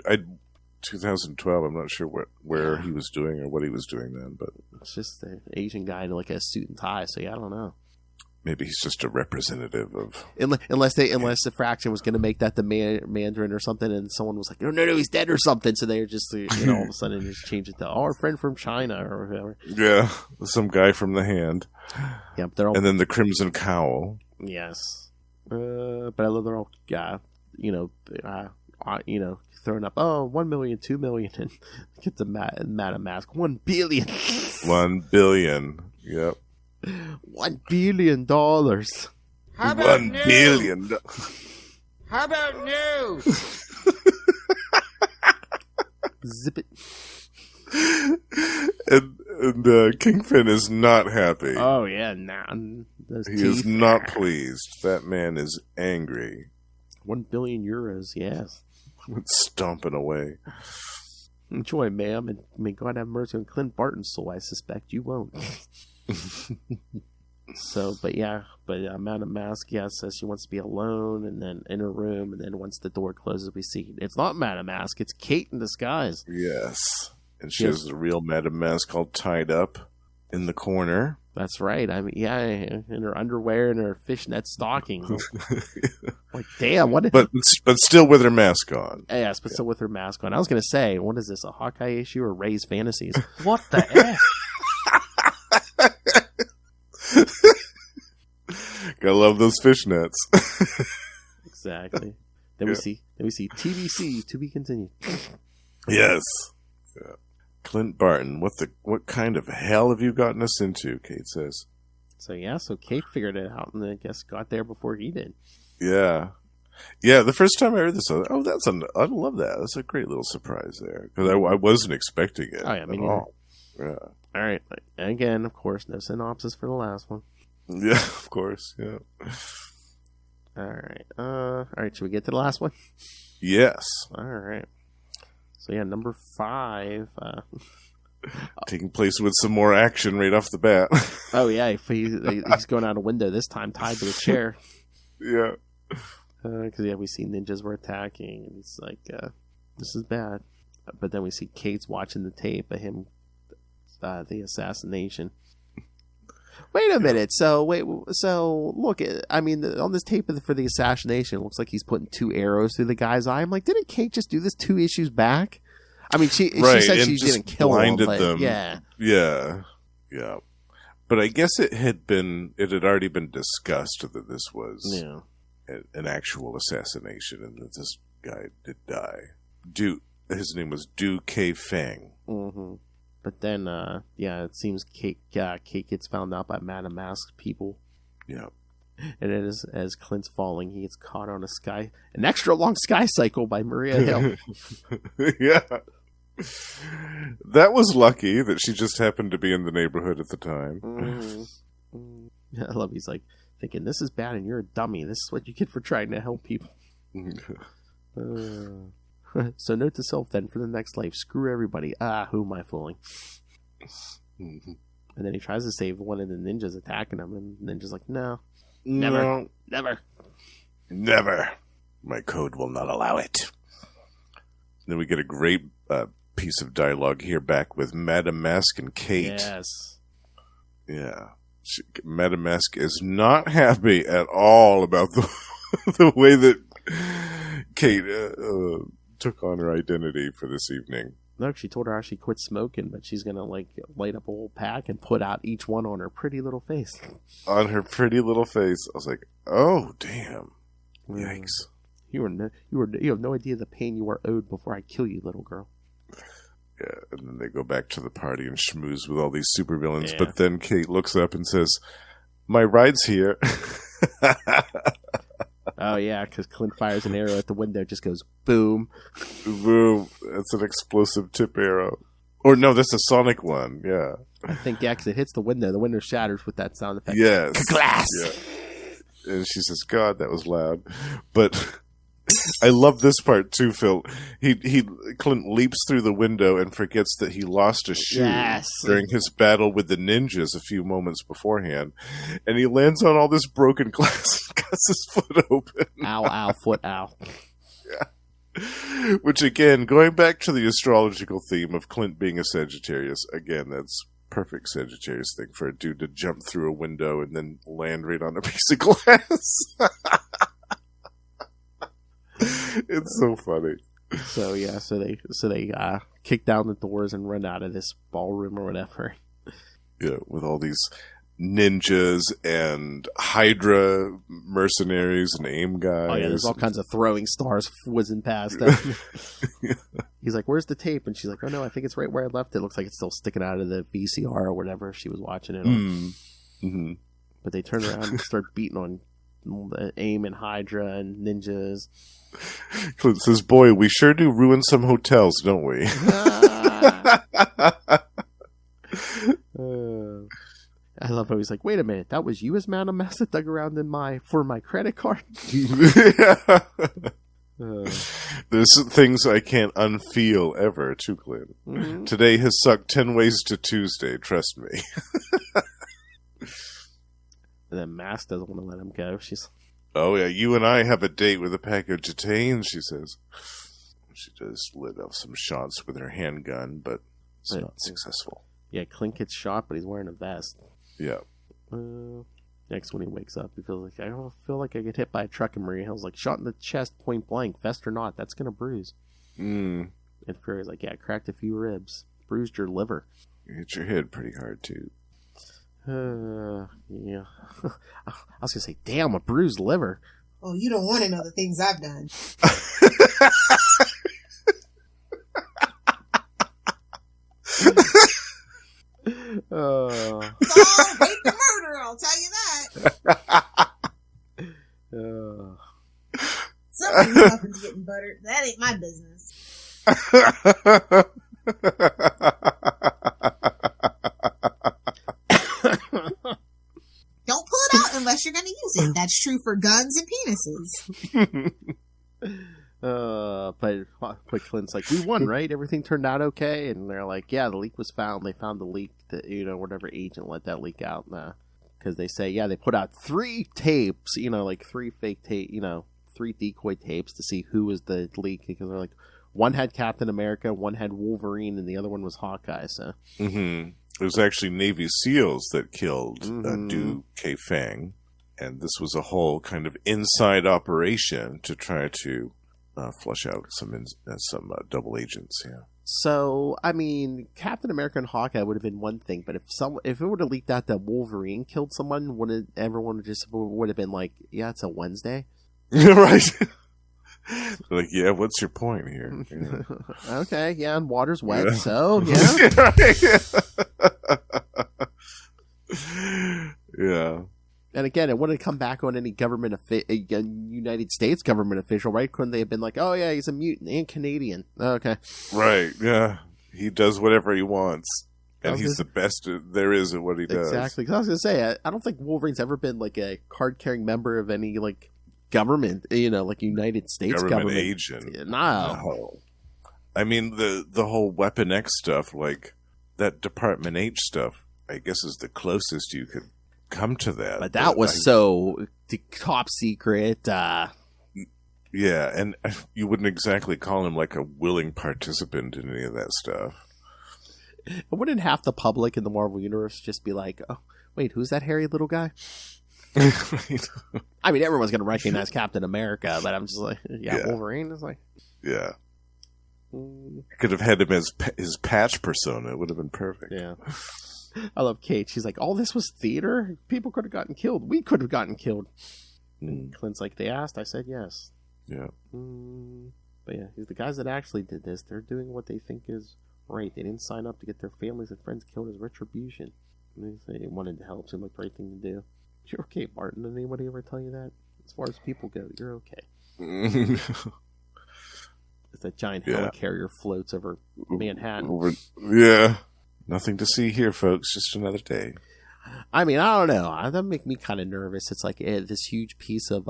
2012. I'm not sure where he was doing or what he was doing then. But It's just an Asian guy in like a suit and tie. So yeah, I don't know. maybe he's just a representative of. Unless the Fraction was going to make that the Mandarin or something, and someone was like, no, he's dead or something. So they just all of a sudden just change it to our friend from China or whatever. Yeah, some guy from the Hand. Yeah, but they're all And then the Crimson Cowl. yes. But I love they're all throwing up 1 million, 2 million, and get the Madame Mask 1 billion. 1 billion. Yep. $1 billion. How about 1 new? billion. How about new? Zip it. And Kingpin is not happy. Oh yeah, He is not pleased. That man is angry. 1 billion euros. Yes. Stomping away. Enjoy, ma'am, and may God have mercy on Clint Barton's soul. I suspect you won't. But Madame Mask, says she wants to be alone, and then in her room, and then once the door closes, we see it's not Madame Mask, it's Kate in disguise. Yes. And she has the real Madame Mask all tied up in the corner. That's right. I mean, in her underwear and her fishnet stockings. Like, damn, what? But still with her mask on. Yes, but still with her mask on. I was going to say, what is this, a Hawkeye issue or Ray's Fantasies? What the F? Gotta love those fishnets. Exactly. Then we see TBC to be continued. Yes. Yeah. Clint Barton, what kind of hell have you gotten us into? Kate says. So Kate figured it out, and I guess got there before he did. Yeah. Yeah, the first time I heard this, I was like, I love that. That's a great little surprise there. Because I wasn't expecting it. Oh, yeah, me at neither. all. Yeah. All right. And again, of course, no synopsis for the last one. Yeah, of course. Yeah. All right. Should we get to the last one? Yes. All right. So, yeah, number 5. Taking place with some more action right off the bat. Oh, yeah. He's going out a window this time, tied to a chair. Yeah. Because, we see ninjas were attacking, and he's like, this is bad. But then we see Kate's watching the tape of him, the assassination. Wait a minute. So, look, I mean, on this tape for the assassination, it looks like he's putting 2 arrows through the guy's eye. I'm like, didn't Kate just do this 2 issues back? I mean, she said she didn't kill him, but them. Yeah. But I guess it had already been discussed that this was an actual assassination, and that this guy did die. His name was Du K Fang. Mm-hmm. But then, it seems Kate gets found out by Madame Masked people. Yeah. And then as Clint's falling, he gets caught on an extra long sky cycle by Maria Hill. Yeah. That was lucky that she just happened to be in the neighborhood at the time. Mm-hmm. I love he's like, thinking, this is bad and you're a dummy. This is what you get for trying to help people. So note to self then, for the next life, screw everybody. Who am I fooling? Mm-hmm. And then he tries to save one of the ninjas attacking him, and the ninja's like, no. Never. Never. My code will not allow it. Then we get a great piece of dialogue here back with Madame Mask and Kate. Yes. Yeah. Madame Mask is not happy at all about the way that Kate took on her identity for this evening. No, she told her how she quit smoking, but she's going to light up a whole pack and put out each one on her pretty little face. On her pretty little face. I was like, oh, damn. Yikes. You have no idea the pain you are owed before I kill you, little girl. Yeah, and then they go back to the party and schmooze with all these supervillains. Yeah. But then Kate looks up and says, my ride's here. Oh, yeah, because Clint fires an arrow at the window, just goes boom. Boom. That's an explosive tip arrow. Or no, that's a sonic one, yeah. I think, yeah, because it hits the window shatters with that sound effect. Yes. Glass! Yeah. And she says, God, that was loud. But I love this part too, Phil. Clint leaps through the window and forgets that he lost a shoe during his battle with the ninjas a few moments beforehand, and he lands on all this broken glass and cuts his foot open. Ow, foot, ow. Yeah. Which again, going back to the astrological theme of Clint being a Sagittarius, again, that's perfect Sagittarius thing for a dude to jump through a window and then land right on a piece of glass. It's so funny. So yeah, so they kick down the doors and run out of this ballroom or whatever. Yeah, with all these ninjas and Hydra mercenaries and AIM guys. Oh yeah, there's all kinds of throwing stars whizzing past them. Yeah. He's like, "Where's the tape?" And she's like, "Oh no, I think it's right where I left it. Looks like it's still sticking out of the VCR or whatever she was watching it on." Mm-hmm. But they turn around and start beating on AIM and Hydra and ninjas. Clint says, boy, we sure do ruin some hotels, don't we? I love how he's like, wait a minute, that was you as Madame Mask that dug around for my credit card? There's things I can't unfeel ever, too, Clint. Mm-hmm. Today has sucked 10 ways to Tuesday, trust me. And then Mask doesn't want to let him go. She's oh, yeah, you and I have a date with a package of Taines, she says. She does lit off some shots with her handgun, but it's not successful. Yeah, Clint gets shot, but he's wearing a vest. Yeah. Next, when he wakes up, he feels like, I don't feel like I get hit by a truck. And Maria Hill's like, shot in the chest, point blank, vest or not, that's going to bruise. Mm. And Fury's like, yeah, cracked a few ribs. Bruised your liver. You hit your head pretty hard, too. Yeah. I was gonna say, damn, a bruised liver. Oh, you don't want to know the things I've done. It's all rape and murder, I'll tell you that. Somebody's muffin's getting buttered. That ain't my business. Don't pull it out unless you're going to use it. That's true for guns and penises. But Clint's like, we won, right? Everything turned out okay? And they're like, yeah, the leak was found. They found the leak that, whatever agent let that leak out. Because they say, yeah, they put out 3 tapes, like 3 fake tape, 3 decoy tapes to see who was the leak. Because they're like, one had Captain America, one had Wolverine, and the other one was Hawkeye. So. Mm-hmm. It was actually Navy SEALs that killed Du Kaifeng, and this was a whole kind of inside operation to try to flush out some double agents. Yeah. So, I mean, Captain America and Hawkeye would have been one thing, but if it would have leaked out that Wolverine killed someone, everyone would have been like, yeah, it's a Wednesday, right? Like, yeah, what's your point here? Yeah. Okay, yeah, and water's wet, so yeah. Yeah. And again, it wouldn't come back on any United States government official, right? Couldn't they have been like, oh yeah, he's a mutant and Canadian? Okay. Right, yeah. He does whatever he wants. And he's the best there is at what he does. Exactly. Because I was going to say, I don't think Wolverine's ever been like a card-carrying member of any like government, like United States government agent. No. I mean, the whole Weapon X stuff, like that Department H stuff, I guess is the closest you could come to that. But that was so top secret. Yeah, and you wouldn't exactly call him like a willing participant in any of that stuff. Wouldn't half the public in the Marvel Universe just be like, oh, wait, who's that hairy little guy? I mean, everyone's going to recognize Captain America, but I'm just like, yeah. Wolverine is like... Yeah. Could have had him as his patch persona. It would have been perfect. Yeah. I love Kate. She's like, all this was theater? People could have gotten killed. We could have gotten killed. And Clint's like, they asked. I said yes. Yeah. But yeah, the guys that actually did this, they're doing what they think is right. They didn't sign up to get their families and friends killed as retribution. And they wanted to help. Seemed like the right thing to do. You're okay, Barton. Did anybody ever tell you that? As far as people go, you're okay. As that giant helicarrier floats over Manhattan. Yeah. Nothing to see here, folks. Just another day. I mean, I don't know. That make me kind of nervous. It's like this huge piece of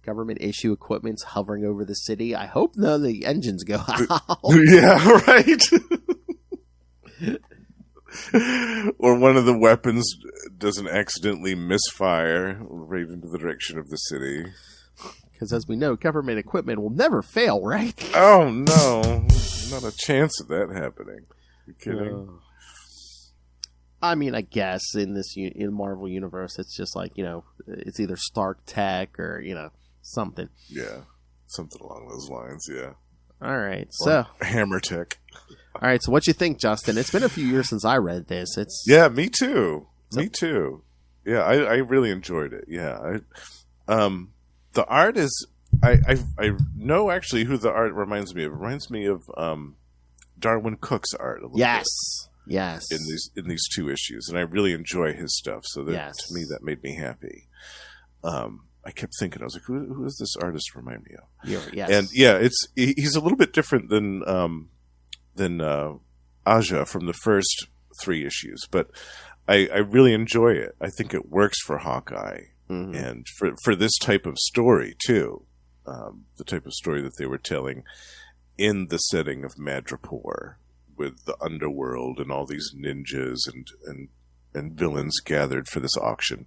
government issue equipment's hovering over the city. I hope none of the engines go out. Yeah, right. Or one of the weapons doesn't accidentally misfire right into the direction of the city. Because as we know, government equipment will never fail, right? Oh, no. Not a chance of that happening. You kidding? I mean, I guess in Marvel Universe, it's just like, it's either Stark Tech or, something. Yeah. Something along those lines, yeah. All right, so... Hammer Tech. All right, so what you think, Justin? It's been a few years since I read this. Yeah, me too. Me too. Yeah, I really enjoyed it. Yeah, the art is. I know actually who the art reminds me of. It reminds me of Darwin Cook's art. A little bit yes. In these 2 issues, and I really enjoy his stuff. So to me, that made me happy. I kept thinking, I was like, who does this artist remind me of? Yes. And yeah, he's a little bit different than Aja from the first 3 issues, but I really enjoy it. I think it works for Hawkeye, and for this type of story too, the type of story that they were telling in the setting of Madripoor with the underworld and all these ninjas and villains gathered for this auction.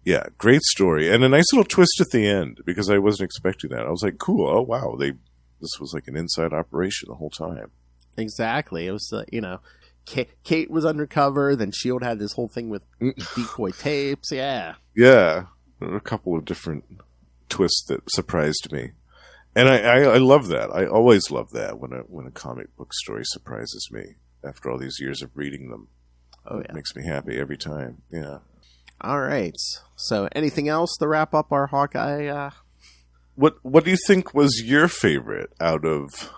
Yeah, great story, and a nice little twist at the end because I wasn't expecting that. I was like, cool. Oh wow, this was like an inside operation the whole time. Exactly. It was, Kate was undercover, then S.H.I.E.L.D. had this whole thing with decoy tapes, yeah. Yeah, there were a couple of different twists that surprised me. And I love that. I always love that when a comic book story surprises me after all these years of reading them. Oh, It yeah. makes me happy every time. Yeah. All right. So, anything else to wrap up our Hawkeye? What do you think was your favorite out of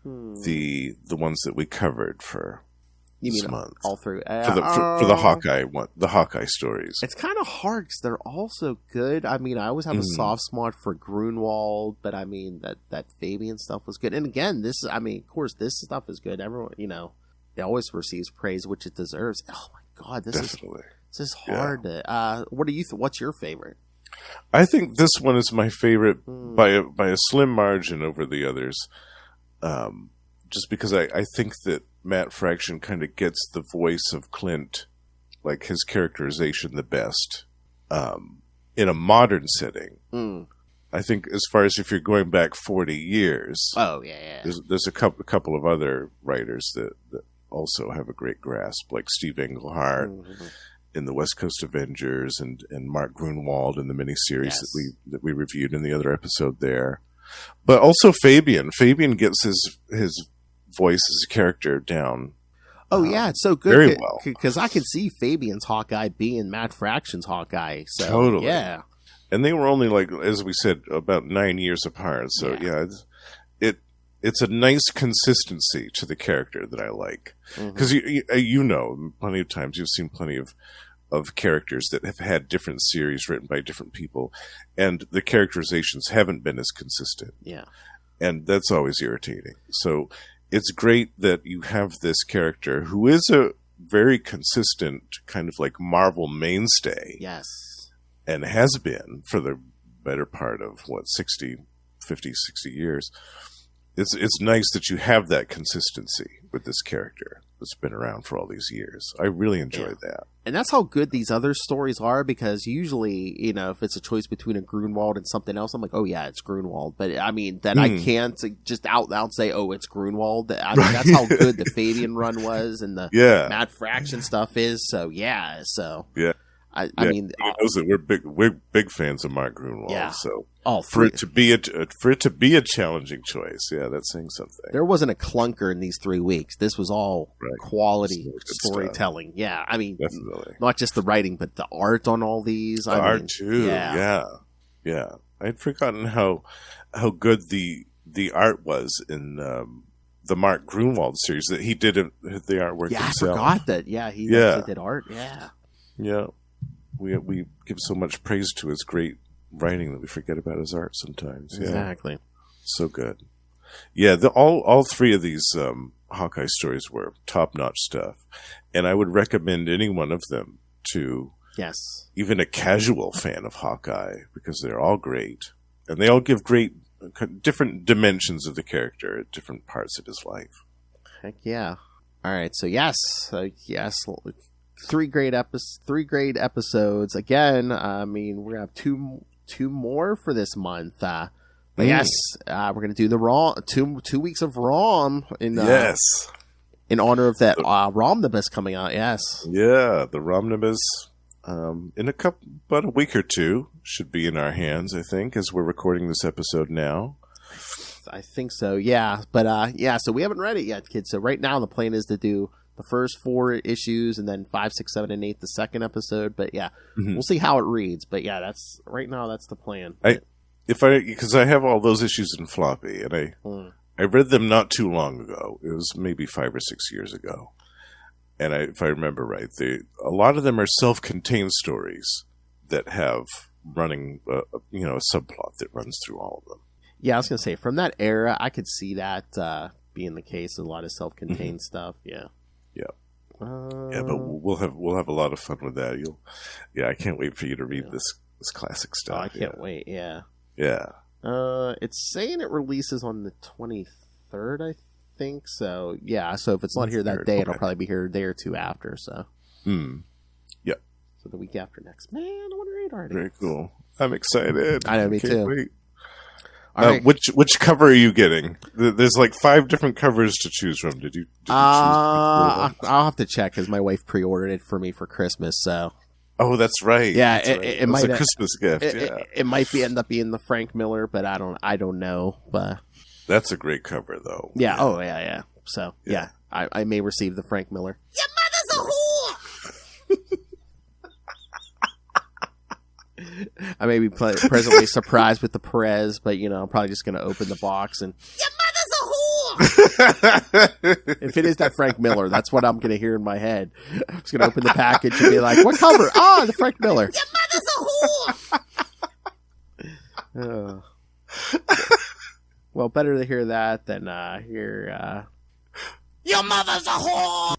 the ones that we covered for You this mean month? all through? For the Hawkeye one, the Hawkeye stories. It's kind of hard because they're all so good. I mean, I always have a soft spot for Grunwald, but I mean that Fabian stuff was good. And again, of course, this stuff is good. Everyone, it always receives praise, which it deserves. Oh my God, this is hard. Yeah. What do you? What's your favorite? I think this one is my favorite by a slim margin over the others. Just because I think that Matt Fraction kind of gets the voice of Clint, like his characterization, the best in a modern setting. I think as far as if you're going back 40 years, there's a couple of other writers that also have a great grasp, like Steve Englehart in the West Coast Avengers, and Mark Grunwald in the miniseries that we reviewed in the other episode there. But also Fabian. Fabian gets his voice as a character down. Oh yeah, it's so good. Very well. Because I could see Fabian's Hawkeye being Matt Fraction's Hawkeye. So, totally. Yeah. And they were only, like, as we said, about 9 years apart. So it's a nice consistency to the character that I like. Because plenty of times you've seen plenty of characters that have had different series written by different people, and the characterizations haven't been as consistent. Yeah. And that's always irritating. So it's great that you have this character who is a very consistent kind of like Marvel mainstay. Yes. And has been for the better part of 50, 60 years. It's nice that you have that consistency with this character that's been around for all these years. I really enjoyed that. And that's how good these other stories are, because usually, if it's a choice between a Grunwald and something else, I'm like, oh yeah, it's Grunwald. But I mean, then I can't just out loud say, oh, it's Grunwald. I mean, that's how good the Fabian run was and the Matt Fraction stuff is. So yeah. I mean, he knows that we're big fans of Mark Grunwald. Yeah. So for it to be a challenging choice, that's saying something. There wasn't a clunker in these 3 weeks. This was all quality storytelling. Stuff. Yeah, I mean, definitely not just the writing, but the art on all these. Art too. Yeah. I'd forgotten how good the art was in the Mark Grunwald series, that he did the artwork himself. I forgot that. Yeah, he actually did art. Yeah. Yeah. We give so much praise to his great writing that we forget about his art sometimes. Yeah. Exactly. So good. Yeah, all three of these Hawkeye stories were top-notch stuff. And I would recommend any one of them to even a casual fan of Hawkeye, because they're all great. And they all give great, different dimensions of the character at different parts of his life. Heck yeah. All right, so yes. 3 great episodes. Again, I mean, we're going to have two more for this month. But yes, we're going to do the ROM, 2 weeks of ROM in honor of that Romnibus coming out. Yes. Yeah, the Romnibus in about a week or two should be in our hands, I think, as we're recording this episode now. I think so. Yeah, but so we haven't read it yet, kids. So right now the plan is to do the first 4 issues, and then 5, 6, 7, and 8 the second episode. But yeah, we'll see how it reads. But yeah, that's the plan. Because I have all those issues in floppy, and I read them not too long ago. It was maybe 5 or 6 years ago, and if I remember right, a lot of them are self-contained stories that have running a subplot that runs through all of them. Yeah, I was gonna say, from that era, I could see that being the case. A lot of self-contained stuff. Yeah. But we'll have a lot of fun with that. I can't wait for you to read this classic stuff. Oh, I can't wait. Yeah. It's saying it releases on the 23rd, I think. So yeah. So if it's not here that day, it'll probably be here a day or two after. So. Yeah. So the week after next. Man, I want to read already. Very cool. I'm excited. I know, me too. Wait. Right. Which cover are you getting? There's like 5 different covers to choose from. Did you choose? I'll have to check, because my wife pre-ordered it for me for Christmas. So. Oh, that's right. Yeah, that's right. It might a Christmas gift. It might end up being the Frank Miller, but I don't know. But that's a great cover, though. Yeah. Oh, yeah. So yeah, I may receive the Frank Miller. Your mother's a whore. I may be presently surprised with the Perez, but, I'm probably just going to open the box and... Your mother's a whore! If it is that Frank Miller, that's what I'm going to hear in my head. I'm just going to open the package and be like, what cover? Oh, the Frank Miller. Your mother's a whore! Well, better to hear that than hear... Your mother's a whore!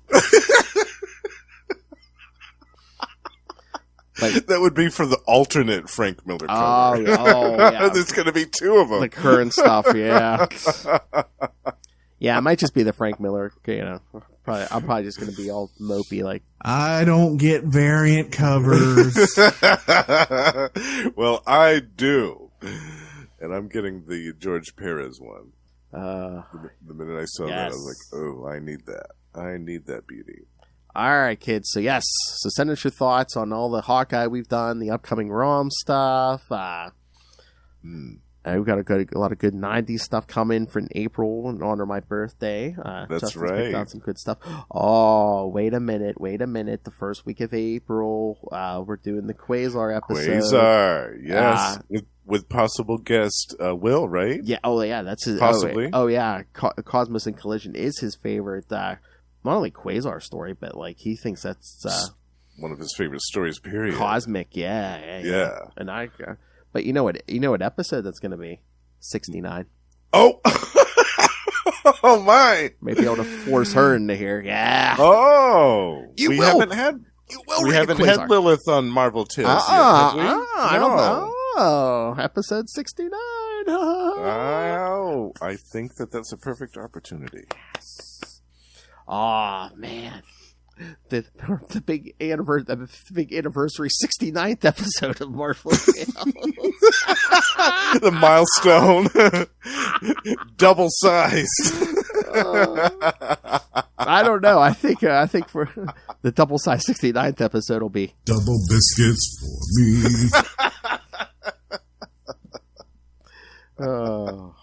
Like, that would be for the alternate Frank Miller cover. Yeah. There's going to be two of them. The current stuff, yeah. Yeah, it might just be the Frank Miller, I'm probably just going to be all mopey, like... I don't get variant covers. Well, I do. And I'm getting the George Perez one. The minute I saw that, I was like, oh, I need that. I need that beauty. All right, kids. So, yes. So, send us your thoughts on all the Hawkeye we've done, the upcoming ROM stuff. We've got a lot of good 90s stuff coming for in April in honor of my birthday. That's Justin's right. picked out some good stuff. Oh, wait a minute. The first week of April, we're doing the Quasar episode. Quasar, yes. With possible guest Will, right? Yeah. Oh, yeah. That's his. Possibly. Oh, yeah. Cosmos and Collision is his favorite. Not only Quasar story, but like he thinks that's one of his favorite stories. Period. Cosmic. Yeah. And but you know what episode that's going to be? 69. Oh. Oh my! Maybe able to force her into here. Yeah. Oh. We haven't had Lilith on Marvel Tales yet, have we? I don't know. Oh, episode 69. Oh, I think that's a perfect opportunity. Oh man, the big anniversary 69th episode of Marvel Tales. The milestone, double sized. I don't know. I think for the double sized 69th episode will be double biscuits for me. Oh.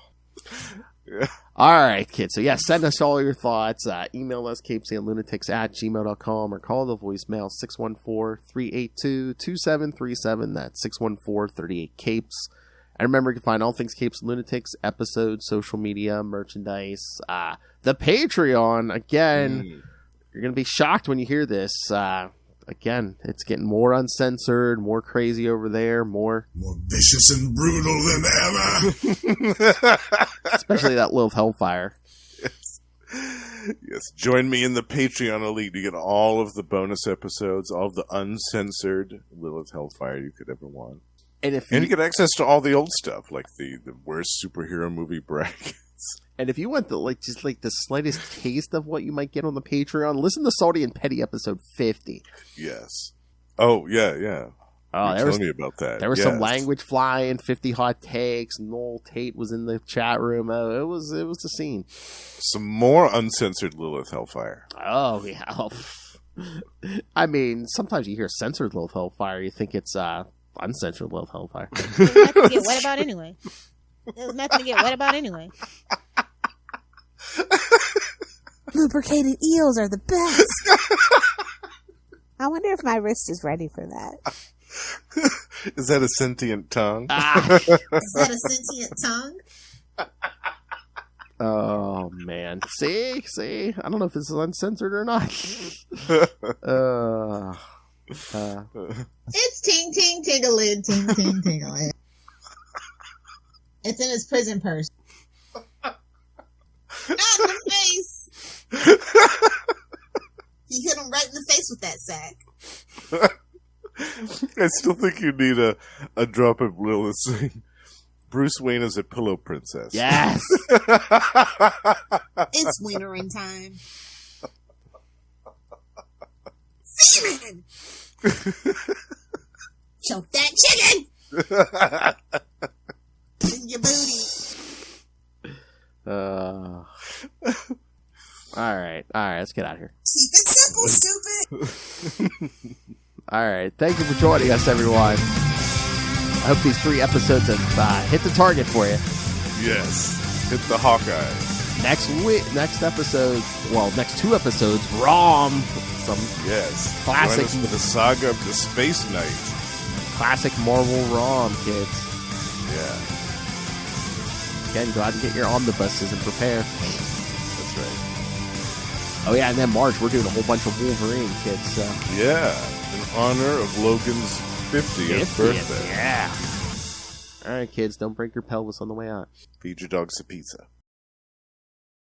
Yeah. All right, kids. So, send us all your thoughts. Email us, CapesandLunatics@gmail.com, or call the voicemail 614-382-2737. That's 614-38-CAPES. And remember, you can find all things Capes and Lunatics, episodes, social media, merchandise, the Patreon. Again, you're going to be shocked when you hear this. Again, it's getting more uncensored, more crazy over there, more vicious and brutal than ever. Especially that Lilith Hellfire. Yes. Join me in the Patreon Elite. You get all of the bonus episodes, all of the uncensored Lilith Hellfire you could ever want. And you get access to all the old stuff, like the worst superhero movie brackets. And if you want the the slightest taste of what you might get on the Patreon, listen to Salty and Petty episode 50. Yes. Oh, yeah. Oh, tell me about that. There was some language flying, 50 hot takes. Noel Tate was in the chat room. Oh, it was the scene. Some more uncensored Lilith Hellfire. Oh, yeah. I mean, sometimes you hear censored Lilith Hellfire, you think it's uncensored Lilith Hellfire. There's nothing to get wet about anyway. Lubricated eels are the best. I wonder if my wrist is ready for that. Is that a sentient tongue? Is that a sentient tongue? Oh, man. See? I don't know if this is uncensored or not. It's ting ting tingalid, ting ting tingalid. It's in his prison purse. Not in the face. He hit him right in the face with that sack. I still think you need a drop of Lilith saying, Bruce Wayne is a pillow princess. Yes! It's wintering time. Seaman! Choke that chicken! In your booty. All right, let's get out of here. Keep it simple, stupid. All right, thank you for joining us, everyone. I hope these 3 episodes have hit the target for you. Yes, hit the Hawkeye. Next episode, next 2 episodes, ROM. Some classic. Join us for the saga of the Space Knight. Classic Marvel ROM, kids. Yeah. Again, go out and get your omnibuses and prepare. That's right. Oh, yeah, and then March, we're doing a whole bunch of Wolverine, kids. So. Yeah, in honor of Logan's 50th birthday. Yeah. All right, kids, don't break your pelvis on the way out. Feed your dogs some pizza.